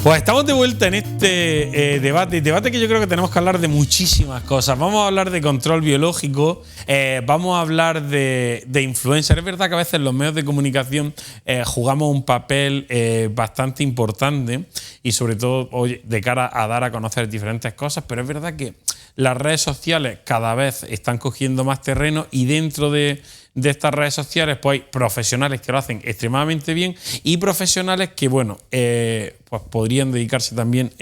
Pues estamos de vuelta en este debate que yo creo que tenemos que hablar de muchísimas cosas. Vamos a hablar de control biológico, vamos a hablar de influencers. Es verdad que a veces los medios de comunicación jugamos un papel bastante importante y sobre todo de cara a dar a conocer diferentes cosas, pero es verdad que las redes sociales cada vez están cogiendo más terreno y dentro de estas redes sociales pues hay profesionales que lo hacen extremadamente bien y profesionales que, bueno, pues podrían dedicarse también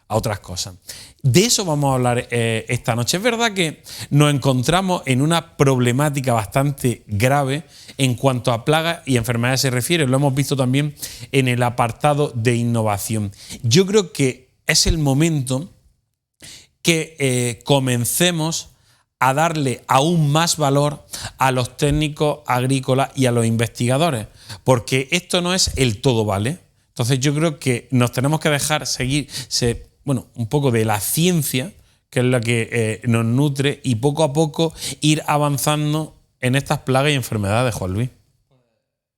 a otras cosas. De eso vamos a hablar esta noche. Es verdad que nos encontramos en una problemática bastante grave en cuanto a plagas y enfermedades se refiere. Lo hemos visto también en el apartado de innovación. Yo creo que es el momento que comencemos a darle aún más valor a los técnicos agrícolas y a los investigadores, porque esto no es el todo vale. Entonces yo creo que nos tenemos que dejar seguir un poco de la ciencia, que es la que nos nutre, y poco a poco ir avanzando en estas plagas y enfermedades, Juan Luis.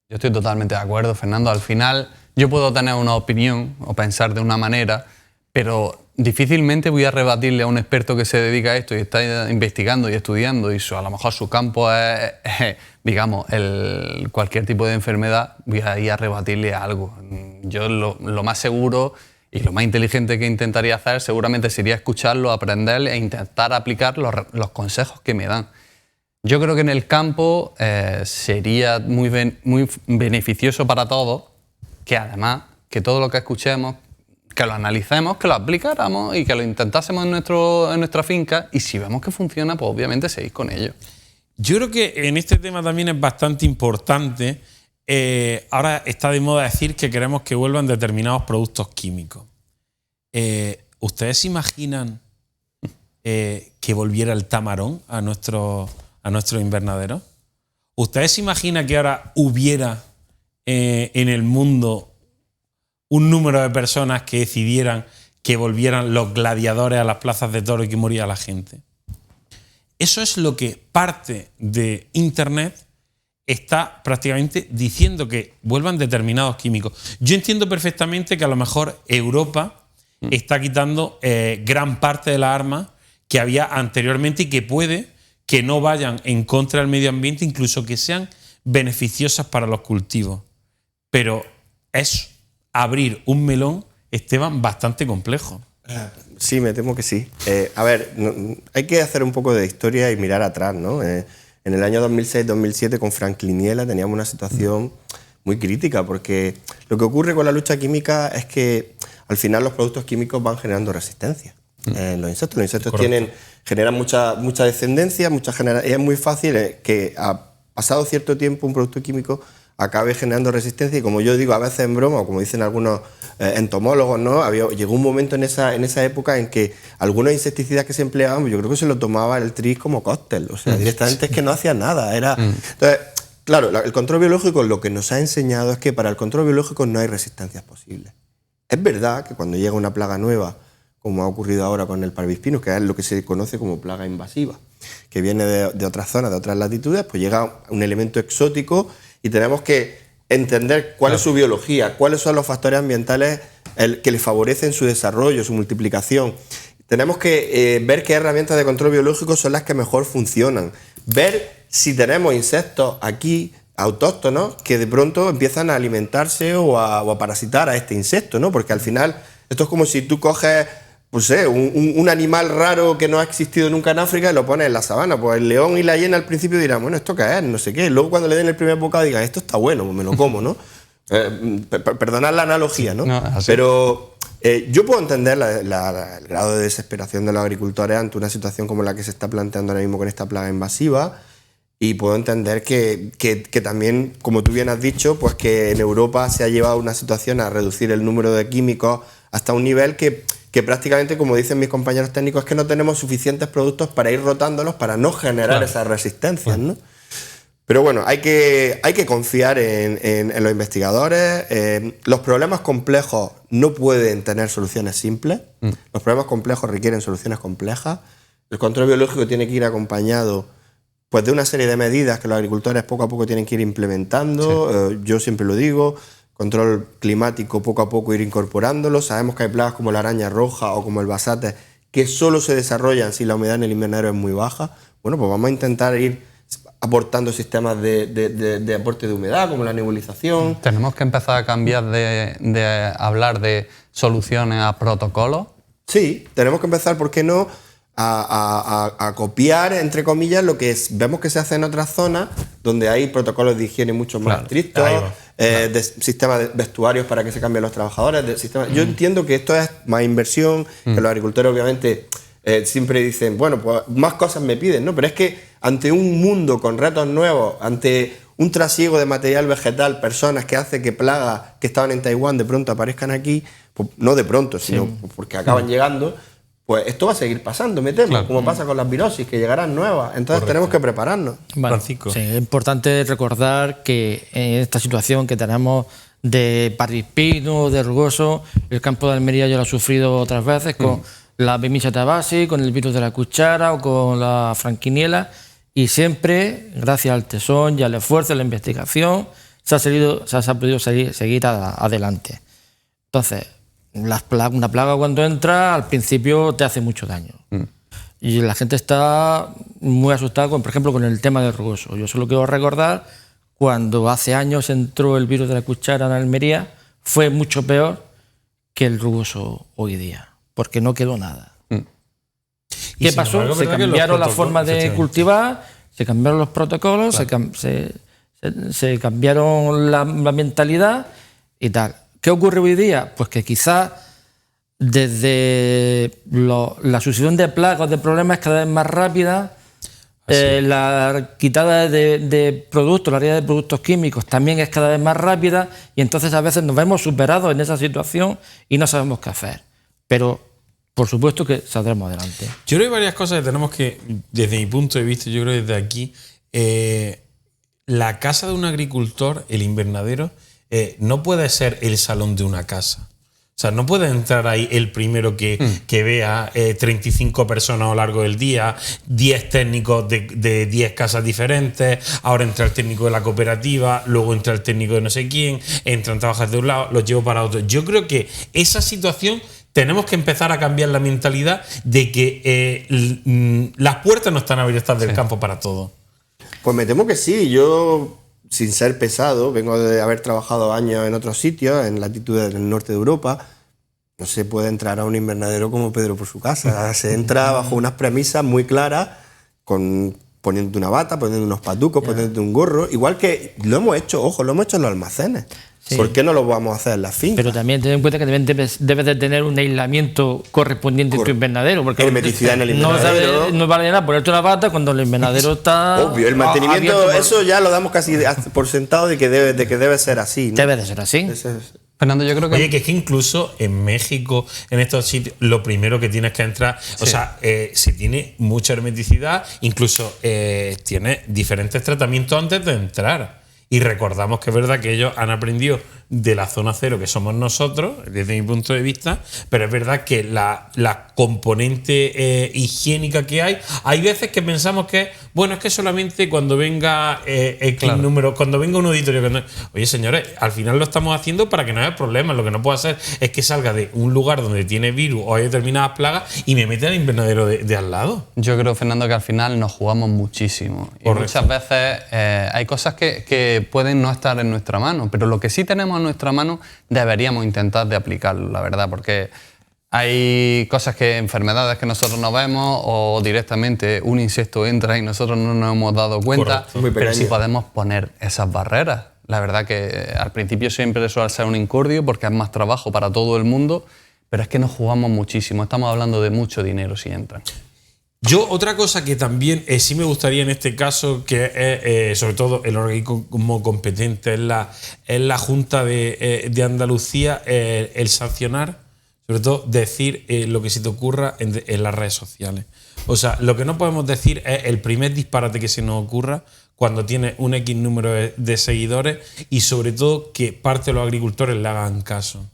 Yo estoy totalmente de acuerdo, Fernando. Al final yo puedo tener una opinión o pensar de una manera, pero difícilmente voy a rebatirle a un experto que se dedica a esto y está investigando y estudiando y a lo mejor su campo es digamos, cualquier tipo de enfermedad, voy a ir a rebatirle algo. Yo lo más seguro y lo más inteligente que intentaría hacer seguramente sería escucharlo, aprender e intentar aplicar los consejos que me dan. Yo creo que en el campo sería muy beneficioso para todos que además que todo lo que escuchemos que lo analicemos, que lo aplicáramos y que lo intentásemos en nuestra finca, y si vemos que funciona, pues obviamente seguir con ello. Yo creo que en este tema también es bastante importante. Ahora está de moda decir que queremos que vuelvan determinados productos químicos. ¿Ustedes se imaginan que volviera el tamarón a nuestros invernaderos? ¿Ustedes se imaginan que ahora hubiera en el mundo un número de personas que decidieran que volvieran los gladiadores a las plazas de toros y que moría la gente? Eso es lo que parte de Internet está prácticamente diciendo, que vuelvan determinados químicos. Yo entiendo perfectamente que a lo mejor Europa está quitando gran parte de las armas que había anteriormente y que puede que no vayan en contra del medio ambiente, incluso que sean beneficiosas para los cultivos. Pero es abrir un melón, Esteban, bastante complejo. Sí, me temo que sí. A ver, hay que hacer un poco de historia y mirar atrás, ¿no? En el año 2006-2007 con Frankliniela teníamos una situación muy crítica, porque lo que ocurre con la lucha química es que al final los productos químicos van generando resistencia. Los insectos generan mucha descendencia, y es muy fácil que pasado cierto tiempo un producto químico acabe generando resistencia, y como yo digo a veces en broma, o como dicen algunos entomólogos, ¿no? Llegó un momento en esa época en que algunos insecticidas que se empleaban, yo creo que se lo tomaba el tris como cóctel, o sea, directamente es que no hacía nada. Entonces, claro, el control biológico lo que nos ha enseñado es que para el control biológico no hay resistencias posibles. Es verdad que cuando llega una plaga nueva, como ha ocurrido ahora con el Parvispinus, que es lo que se conoce como plaga invasiva, que viene de otras zonas, de otras latitudes, pues llega un elemento exótico y tenemos que entender cuál es su biología, cuáles son los factores ambientales que le favorecen su desarrollo, su multiplicación. Tenemos que ver qué herramientas de control biológico son las que mejor funcionan. Ver si tenemos insectos aquí autóctonos que de pronto empiezan a alimentarse o a parasitar a este insecto, ¿no? Porque al final esto es como si tú coges, pues un animal raro que no ha existido nunca en África y lo pones en la sabana. Pues el león y la hiena al principio dirán, bueno, ¿esto qué es? No sé qué. Luego cuando le den el primer bocado digan, esto está bueno, pues me lo como, ¿no? Perdonad la analogía, ¿no? Pero yo puedo entender el grado de desesperación de los agricultores ante una situación como la que se está planteando ahora mismo con esta plaga invasiva, y puedo entender que también, como tú bien has dicho, pues que en Europa se ha llevado una situación a reducir el número de químicos hasta un nivel que prácticamente, como dicen mis compañeros técnicos, es que no tenemos suficientes productos para ir rotándolos para no generar esas resistencias, ¿no? Pero bueno, hay que confiar en los investigadores. Los problemas complejos no pueden tener soluciones simples. Los problemas complejos requieren soluciones complejas. El control biológico tiene que ir acompañado, pues, de una serie de medidas que los agricultores poco a poco tienen que ir implementando. Yo siempre lo digo, control climático, poco a poco ir incorporándolo. Sabemos que hay plagas como la araña roja o como el basate que solo se desarrollan si la humedad en el invernadero es muy baja. Bueno, pues vamos a intentar ir aportando sistemas de aporte de humedad, como la nebulización. ¿Tenemos que empezar a cambiar de hablar de soluciones a protocolos? Sí, tenemos que empezar, ¿por qué no?, a copiar, entre comillas, lo que vemos que se hace en otras zonas donde hay protocolos de higiene mucho más estrictos, de sistemas de vestuarios para que se cambien los trabajadores. Yo entiendo que esto es más inversión, que los agricultores obviamente siempre dicen, bueno, pues más cosas me piden, ¿no? Pero es que ante un mundo con retos nuevos, ante un trasiego de material vegetal, personas que hace que plagas que estaban en Taiwán de pronto aparezcan aquí, pues no de pronto, sino porque acaban llegando, pues esto va a seguir pasando, me temo, como pasa con las virosis, que llegarán nuevas. Entonces tenemos que prepararnos. Bueno, Francisco. sí, es importante recordar que en esta situación que tenemos de parrispino, de rugoso, el campo de Almería ya lo ha sufrido otras veces con la Bemisia tabaci, con el virus de la cuchara o con la franquiniela, y siempre, gracias al tesón y al esfuerzo, a la investigación, se ha podido seguir adelante. Entonces, una plaga cuando entra, al principio te hace mucho daño. Y la gente está muy asustada, por ejemplo, con el tema del rugoso. Yo solo quiero recordar, cuando hace años entró el virus de la cuchara en Almería, fue mucho peor que el rugoso hoy día, porque no quedó nada. ¿Qué pasó? Se cambiaron las formas de cultivar, se cambiaron los protocolos, se cambiaron la mentalidad y tal. ¿Qué ocurre hoy día? Pues que quizás desde la sucesión de plagas, de problemas cada vez más rápida, la quitada de productos, la realidad de productos químicos también es cada vez más rápida, y entonces a veces nos vemos superados en esa situación y no sabemos qué hacer. Pero por supuesto que saldremos adelante. Yo creo que hay varias cosas que tenemos que, desde mi punto de vista, yo creo desde aquí, la casa de un agricultor, el invernadero, no puede ser el salón de una casa. O sea, no puede entrar ahí el primero que vea 35 personas a lo largo del día, 10 técnicos de 10 casas diferentes, ahora entra el técnico de la cooperativa, luego entra el técnico de no sé quién, entran trabajadores de un lado, los llevo para otro. Yo creo que esa situación tenemos que empezar a cambiar la mentalidad de que las puertas no están abiertas del campo para todo. Pues me temo que sí. Yo, sin ser pesado, vengo de haber trabajado años en otros sitios, en latitudes del norte de Europa. No se puede entrar a un invernadero como Pedro por su casa. Se entra bajo unas premisas muy claras, poniéndote una bata, poniéndote unos patucos, poniéndote un gorro. Igual que lo hemos hecho, ojo, lo hemos hecho en los almacenes. Sí. ¿Por qué no lo vamos a hacer en las fincas? Pero también ten en cuenta que debes de tener un aislamiento correspondiente en tu invernadero. Porque hermeticidad en el invernadero. No vale nada ponerte una bata cuando el invernadero está... Obvio, el mantenimiento, eso ya lo damos casi por sentado de que debe ser así, ¿no? Debe de ser así. Fernando, yo creo que... Oye, que es que incluso en México, en estos sitios, lo primero que tienes que entrar... O sea, se tiene mucha hermeticidad, incluso tiene diferentes tratamientos antes de entrar. Y recordamos que es verdad que ellos han aprendido de la zona cero, que somos nosotros, desde mi punto de vista, pero es verdad que la componente higiénica que hay veces que pensamos que, bueno, es que solamente cuando venga número, cuando venga un auditorio. Oye, señores, al final lo estamos haciendo para que no haya problemas. Lo que no puedo hacer es que salga de un lugar donde tiene virus o hay determinadas plagas y me meta al invernadero de al lado. Yo creo, Fernando, que al final nos jugamos muchísimo. Y muchas veces hay cosas que pueden no estar en nuestra mano, pero lo que sí tenemos en nuestra mano deberíamos intentar de aplicarlo, la verdad, porque hay enfermedades que nosotros no vemos, o directamente un insecto entra y nosotros no nos hemos dado cuenta. Pero sí podemos poner esas barreras. La verdad que al principio siempre suele ser un incordio porque es más trabajo para todo el mundo, pero es que nos jugamos muchísimo. Estamos hablando de mucho dinero si entran. Yo, otra cosa que también sí me gustaría en este caso, que es sobre todo el organismo competente, es la Junta de Andalucía, el sancionar, sobre todo decir lo que se te ocurra en las redes sociales. O sea, lo que no podemos decir es el primer disparate que se nos ocurra cuando tiene un X número de seguidores, y sobre todo que parte de los agricultores le hagan caso.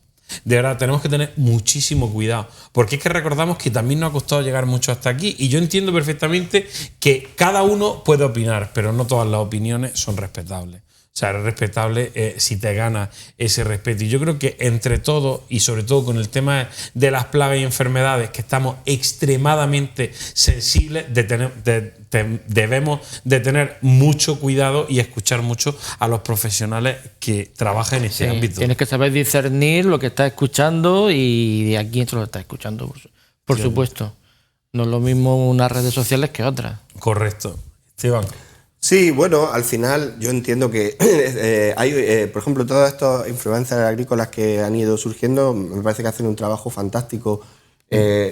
De verdad, tenemos que tener muchísimo cuidado, porque es que recordamos que también nos ha costado llegar mucho hasta aquí, y yo entiendo perfectamente que cada uno puede opinar, pero no todas las opiniones son respetables. O sea, eres respetable si te ganas ese respeto. Y yo creo que entre todos, y sobre todo con el tema de las plagas y enfermedades, que estamos extremadamente sensibles, debemos de tener mucho cuidado y escuchar mucho a los profesionales que trabajan en ese ámbito. Tienes que saber discernir lo que estás escuchando y a quién se lo está escuchando, por supuesto. No es lo mismo unas redes sociales que otras. Correcto. Esteban. Sí, bueno, al final yo entiendo que hay, por ejemplo, todas estas influencers agrícolas que han ido surgiendo, me parece que hacen un trabajo fantástico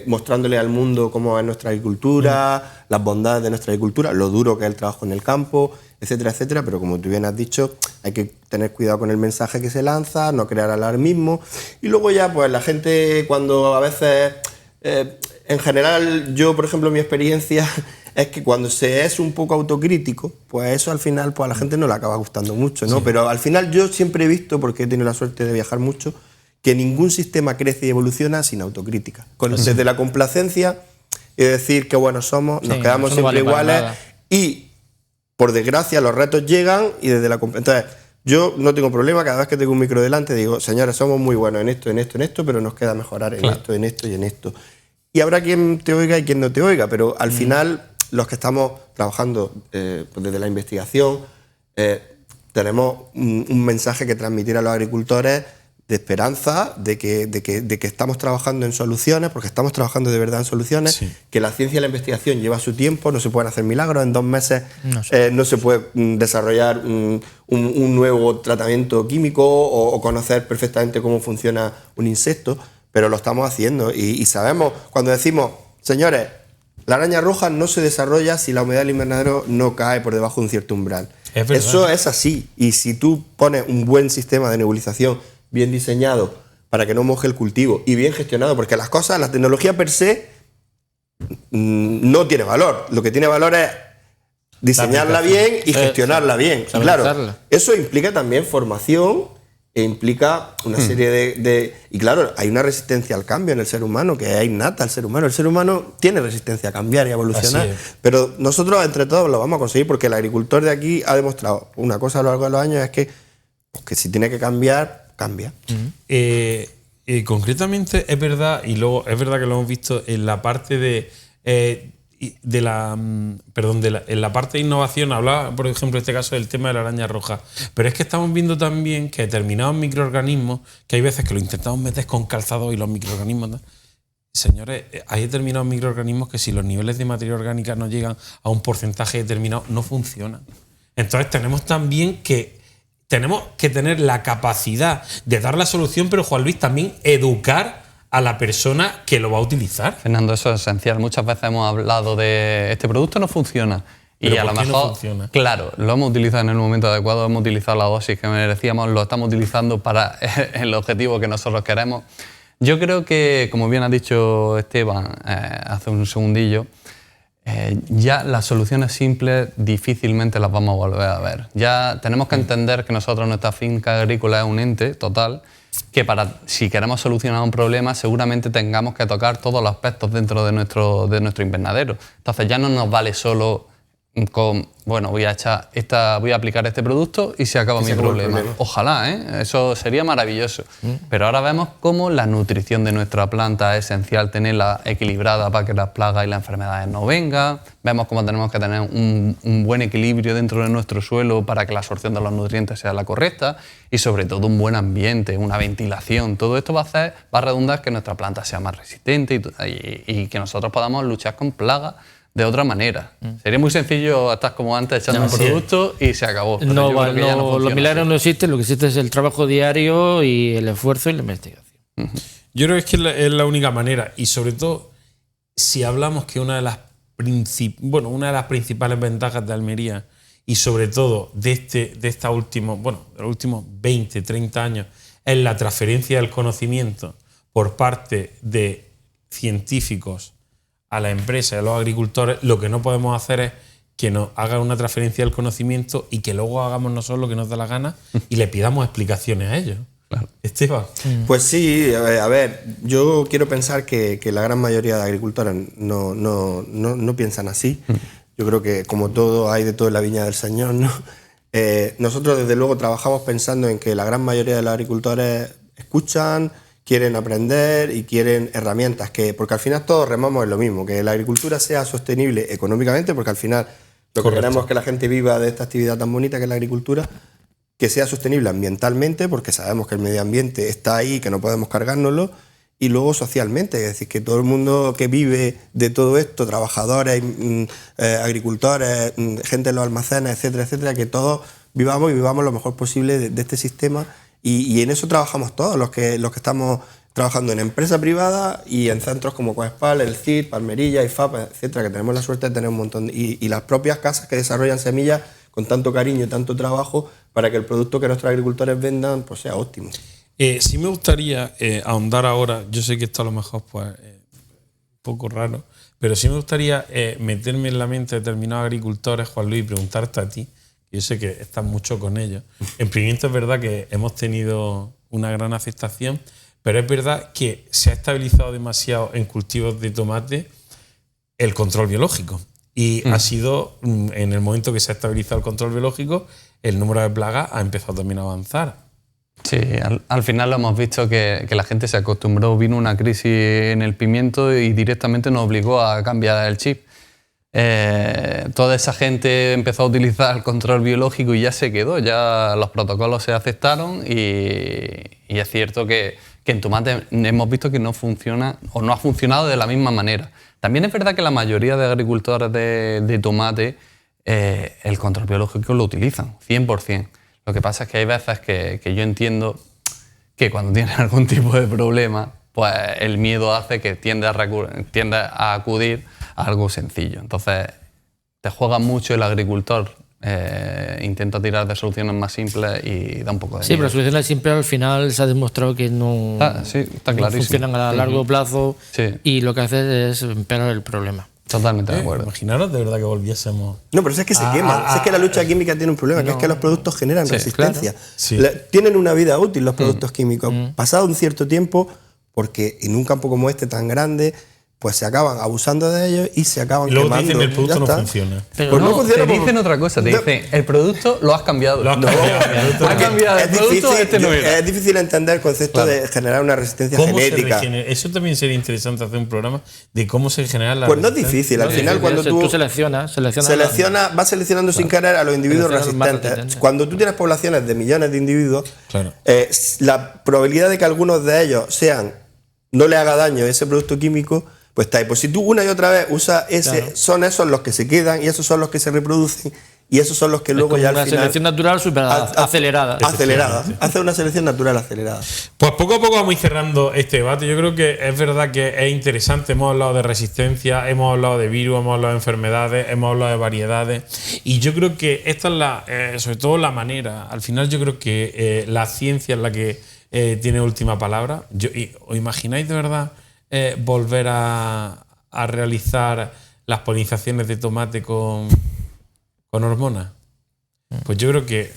mostrándole al mundo cómo es nuestra agricultura, las bondades de nuestra agricultura, lo duro que es el trabajo en el campo, etcétera, etcétera, pero como tú bien has dicho, hay que tener cuidado con el mensaje que se lanza, no crear alarmismo, y luego ya, pues la gente cuando a veces, en general, yo, por ejemplo, mi experiencia es que cuando se es un poco autocrítico, pues eso al final pues a la gente no le acaba gustando mucho, ¿no? Sí. Pero al final yo siempre he visto, porque he tenido la suerte de viajar mucho, que ningún sistema crece y evoluciona sin autocrítica. Desde la complacencia y decir que buenos somos, nos quedamos siempre iguales y, por desgracia, los retos llegan y desde la complacencia... Entonces, yo no tengo problema, cada vez que tengo un micro delante digo, señores, somos muy buenos en esto, en esto, en esto, pero nos queda mejorar en esto, en esto y en esto. Y habrá quien te oiga y quien no te oiga, pero al final... Los que estamos trabajando desde la investigación tenemos un mensaje que transmitir a los agricultores de esperanza, de que estamos trabajando en soluciones, porque estamos trabajando de verdad en soluciones, que la ciencia y la investigación lleva su tiempo, no se pueden hacer milagros, en 2 meses no se puede desarrollar un nuevo tratamiento químico o conocer perfectamente cómo funciona un insecto, pero lo estamos haciendo y sabemos, cuando decimos, señores, la araña roja no se desarrolla si la humedad del invernadero no cae por debajo de un cierto umbral. Eso es así. Y si tú pones un buen sistema de nebulización bien diseñado para que no moje el cultivo y bien gestionado, porque las cosas, la tecnología per se no tiene valor. Lo que tiene valor es diseñarla bien y gestionarla bien. Y claro, eso implica también formación e implica una serie de... Y claro, hay una resistencia al cambio en el ser humano, que es innata al ser humano. El ser humano tiene resistencia a cambiar y a evolucionar, pero nosotros entre todos lo vamos a conseguir, porque el agricultor de aquí ha demostrado una cosa a lo largo de los años, es que si tiene que cambiar, cambia. Concretamente es verdad, y luego es verdad que lo hemos visto en la parte en la parte de innovación, hablaba, por ejemplo, en este caso del tema de la araña roja, pero es que estamos viendo también que determinados microorganismos, que hay veces que lo intentamos meter con calzado y los microorganismos, ¿no? Señores, hay determinados microorganismos que si los niveles de materia orgánica no llegan a un porcentaje determinado, no funcionan. Entonces tenemos que tener la capacidad de dar la solución, pero Juan Luis, también educar a la persona que lo va a utilizar. Fernando, eso es esencial. Muchas veces hemos hablado de este producto no funciona. Y a lo mejor, no funciona? Claro, lo hemos utilizado en el momento adecuado, hemos utilizado la dosis que merecíamos, lo estamos utilizando para el objetivo que nosotros queremos. Yo creo que, como bien ha dicho Esteban hace un segundillo, ya las soluciones simples difícilmente las vamos a volver a ver. Ya tenemos que entender que nosotros, nuestra finca agrícola es un ente total, que si queremos solucionar un problema seguramente tengamos que tocar todos los aspectos dentro de nuestro invernadero. Entonces ya no nos vale solo con, bueno, voy a aplicar este producto y se acaba mi problema. Ojalá, eso sería maravilloso. Pero ahora vemos cómo la nutrición de nuestra planta es esencial, tenerla equilibrada para que las plagas y las enfermedades no vengan. Vemos cómo tenemos que tener un buen equilibrio dentro de nuestro suelo para que la absorción de los nutrientes sea la correcta y sobre todo un buen ambiente, una ventilación. Todo esto va a redundar que nuestra planta sea más resistente y que nosotros podamos luchar con plagas de otra manera. Sería muy sencillo estar como antes echando un producto y se acabó. Los milagros no existen, lo que existe es el trabajo diario y el esfuerzo y la investigación. Yo creo que es la única manera, y sobre todo si hablamos que una de las principales ventajas de Almería y sobre todo de los últimos 20, 30 años es la transferencia del conocimiento por parte de científicos a la empresa y a los agricultores. Lo que no podemos hacer es que nos hagan una transferencia del conocimiento y que luego hagamos nosotros lo que nos da la gana y le pidamos explicaciones a ellos. Claro. Esteban. Pues sí, a ver, yo quiero pensar que la gran mayoría de agricultores no piensan así. Yo creo que como todo hay de todo en la viña del Señor, ¿no? Nosotros desde luego trabajamos pensando en que la gran mayoría de los agricultores escuchan, quieren aprender y quieren herramientas, porque al final todos remamos en lo mismo, que la agricultura sea sostenible económicamente, porque al final lo que queremos es que la gente viva de esta actividad tan bonita que es la agricultura, que sea sostenible ambientalmente, porque sabemos que el medio ambiente está ahí, que no podemos cargárnoslo, y luego socialmente, es decir, que todo el mundo que vive de todo esto, trabajadores, agricultores, gente en los almacenes, etcétera, etcétera, que todos vivamos lo mejor posible de este sistema, y en eso trabajamos todos, los que estamos trabajando en empresa privada y en centros como Coespal, el CID, Palmerilla, IFAP, etcétera, que tenemos la suerte de tener un montón, y las propias casas que desarrollan semillas con tanto cariño y tanto trabajo para que el producto que nuestros agricultores vendan pues sea óptimo. Sí me gustaría ahondar ahora, yo sé que esto a lo mejor pues un poco raro, pero sí me gustaría meterme en la mente de determinados agricultores, Juan Luis, y preguntarte a ti, yo sé que estás mucho con ellos. En Pimiento es verdad que hemos tenido una gran aceptación, pero es verdad que se ha estabilizado demasiado en cultivos de tomate el control biológico. Y ha sido, en el momento que se ha estabilizado el control biológico, el número de plagas ha empezado también a avanzar. Sí, al final lo hemos visto que la gente se acostumbró, vino una crisis en el pimiento y directamente nos obligó a cambiar el chip. Toda esa gente empezó a utilizar el control biológico y ya se quedó, ya los protocolos se aceptaron y es cierto que en tomate hemos visto que no funciona o no ha funcionado de la misma manera. También es verdad que la mayoría de agricultores de tomate el control biológico lo utilizan, 100%. Lo que pasa es que hay veces que yo entiendo que cuando tienen algún tipo de problema, pues el miedo hace que tiende a acudir a algo sencillo. Entonces, te juega mucho el agricultor, intenta tirar de soluciones más simples y da un poco de miedo. Sí, pero las soluciones simples al final se ha demostrado que no, no funcionan a largo plazo y lo que hace es empeorar el problema. Totalmente de acuerdo. Imaginaros de verdad que volviésemos... No, pero es que se quema. Es que la lucha química tiene un problema, que es que los productos generan resistencia. Claro. Sí. Tienen una vida útil los productos químicos. Pasado un cierto tiempo, porque en un campo como este tan grande, pues se acaban abusando de ellos y se acaban luego quemando. Luego dicen que el producto no funciona. Pero pues no funciona, te dicen otra cosa, te dicen, el producto lo has cambiado. Lo has cambiado. Ha cambiado el producto, este no era. Es difícil entender el concepto de generar una resistencia genética. Eso también sería interesante hacer un programa de cómo se genera la Pues no es difícil, al final cuando tú seleccionas vas seleccionando sin querer a los individuos resistentes. Cuando tú tienes poblaciones de millones de individuos, la probabilidad de que algunos de ellos no le haga daño ese producto químico, pues está ahí. Pues si tú una y otra vez usas son esos los que se quedan y esos son los que se reproducen y esos son los que luego ya al final... Una selección natural acelerada. Hace una selección natural acelerada. Pues poco a poco vamos a ir cerrando este debate. Yo creo que es verdad que es interesante. Hemos hablado de resistencia, hemos hablado de virus, hemos hablado de enfermedades, hemos hablado de variedades. Y yo creo que esta es sobre todo la manera. Al final yo creo que la ciencia es la que tiene última palabra. ¿Os imagináis de verdad volver a realizar las polinizaciones de tomate con hormonas? Pues yo creo que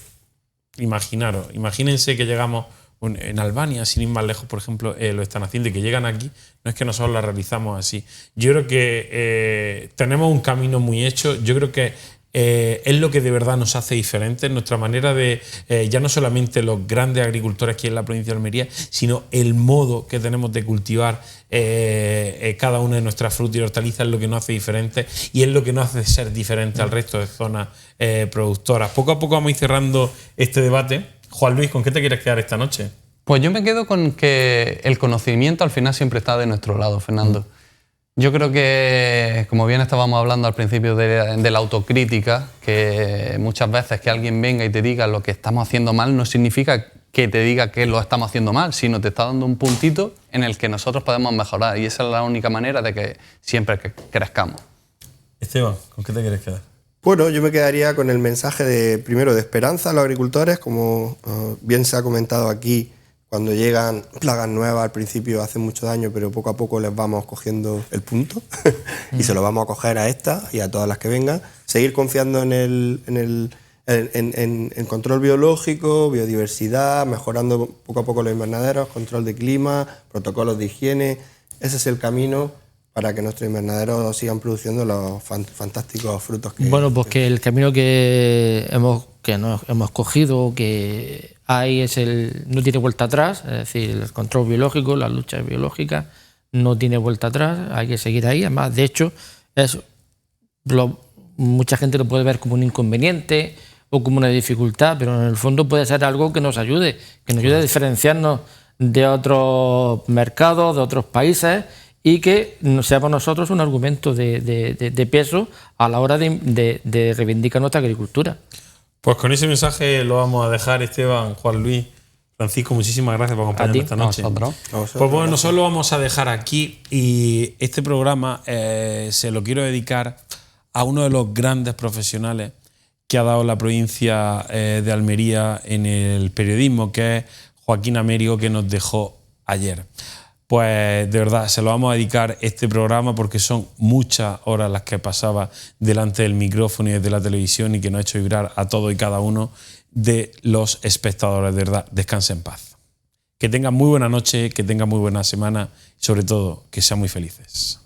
imagínense que llegamos en Albania, sin ir más lejos, por ejemplo, lo están haciendo y que llegan aquí, no es que nosotros la realizamos así. Yo creo que tenemos un camino muy hecho, yo creo que es lo que de verdad nos hace diferentes, nuestra manera de, ya no solamente los grandes agricultores aquí en la provincia de Almería, sino el modo que tenemos de cultivar cada una de nuestras frutas y hortalizas es lo que nos hace diferentes y es lo que nos hace ser diferentes al resto de zonas productoras. Poco a poco vamos a ir cerrando este debate. Juan Luis, ¿con qué te quieres quedar esta noche? Pues yo me quedo con que el conocimiento al final siempre está de nuestro lado, Fernando. Yo creo que, como bien estábamos hablando al principio de la autocrítica, que muchas veces que alguien venga y te diga lo que estamos haciendo mal no significa que te diga que lo estamos haciendo mal, sino te está dando un puntito en el que nosotros podemos mejorar y esa es la única manera de que siempre crezcamos. Esteban, ¿con qué te quieres quedar? Bueno, yo me quedaría con el mensaje primero de esperanza a los agricultores, como bien se ha comentado aquí. Cuando llegan plagas nuevas al principio hacen mucho daño, pero poco a poco les vamos cogiendo el punto y se lo vamos a coger a estas y a todas las que vengan. Seguir confiando en control biológico, biodiversidad, mejorando poco a poco los invernaderos, control de clima, protocolos de higiene. Ese es el camino para que nuestros invernaderos sigan produciendo los fantásticos frutos que... Bueno, pues que el camino que que nos hemos cogido, que ahí no tiene vuelta atrás, es decir, el control biológico, las luchas biológicas, no tiene vuelta atrás, hay que seguir ahí. Además, de hecho, mucha gente lo puede ver como un inconveniente o como una dificultad, pero en el fondo puede ser algo que nos ayude a diferenciarnos de otros mercados, de otros países, y que seamos nosotros un argumento de peso a la hora de reivindicar nuestra agricultura. Pues con ese mensaje lo vamos a dejar, Esteban, Juan Luis, Francisco, muchísimas gracias por acompañarnos esta noche. Pues bueno, nosotros lo vamos a dejar aquí, y este programa se lo quiero dedicar a uno de los grandes profesionales que ha dado la provincia de Almería en el periodismo, que es Joaquín Américo, que nos dejó ayer. Pues de verdad, se lo vamos a dedicar este programa porque son muchas horas las que pasaba delante del micrófono y desde la televisión, y que nos ha hecho vibrar a todos y cada uno de los espectadores. De verdad, descansen en paz. Que tengan muy buena noche, que tengan muy buena semana y sobre todo que sean muy felices.